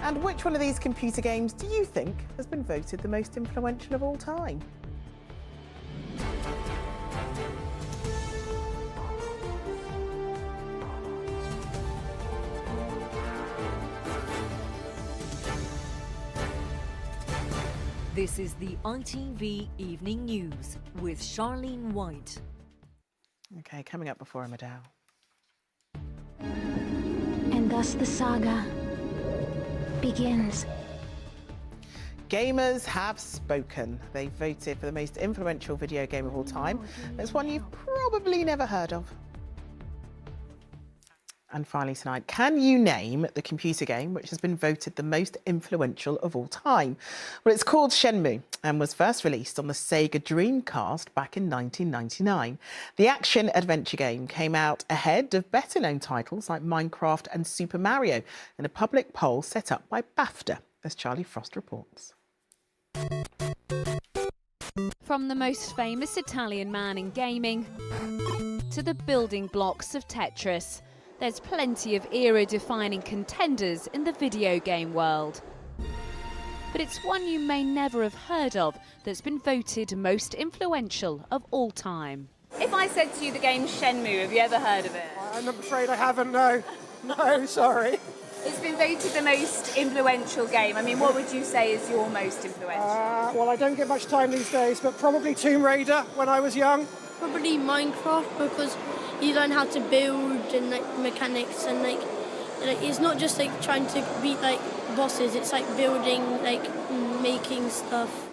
And which one of these computer games do you think has been voted the most influential of all time? This is the ITV Evening News with Charlene White. Okay, coming up before Amadou. And thus the saga begins. Gamers have spoken. They voted for the most influential video game of all time. It's one you've probably never heard of. And finally tonight, can you name the computer game which has been voted the most influential of all time? Well, it's called Shenmue and was first released on the Sega Dreamcast back in 1999. The action-adventure game came out ahead of better-known titles like Minecraft and Super Mario in a public poll set up by Bafta, as Charlie Frost reports. From the most famous Italian man in gaming to the building blocks of Tetris, there's plenty of era-defining contenders in the video game world. But it's one you may never have heard of that's been voted most influential of all time. If I said to you the game Shenmue, have you ever heard of it? I'm afraid I haven't, no. No, sorry. It's been voted the most influential game. I mean, what would you say is your most influential? Well, I don't get much time these days, but probably Tomb Raider when I was young. Probably Minecraft, because you learn how to build and mechanics, and it's not just trying to beat bosses, it's building, making stuff.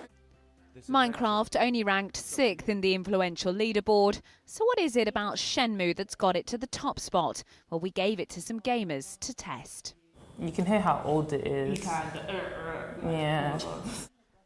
Minecraft only ranked 6th in the influential leaderboard. So what is it about Shenmue that's got it to the top spot? Well, we gave it to some gamers to test. You can hear how old it is. You can. Yeah.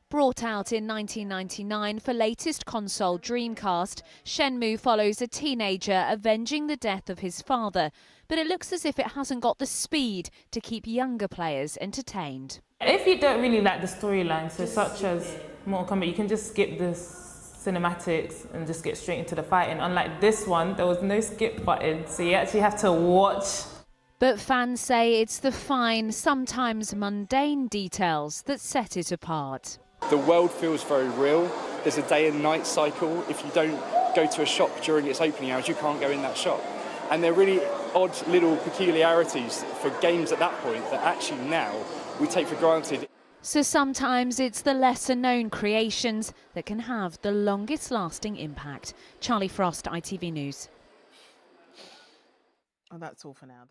Brought out in 1999 for latest console Dreamcast, Shenmue follows a teenager avenging the death of his father, but it looks as if it hasn't got the speed to keep younger players entertained. If you don't really like the storyline, so such as Mortal Kombat, you can just skip the cinematics and just get straight into the fighting. Unlike this one, there was no skip button, so you actually have to watch. But fans say it's the fine, sometimes mundane details that set it apart. The world feels very real. There's a day and night cycle. If you don't go to a shop during its opening hours, you can't go in that shop. And they're really odd little peculiarities for games at that point that actually now we take for granted. So sometimes it's the lesser-known creations that can have the longest-lasting impact. Charlie Frost, ITV News. Oh, that's all for now.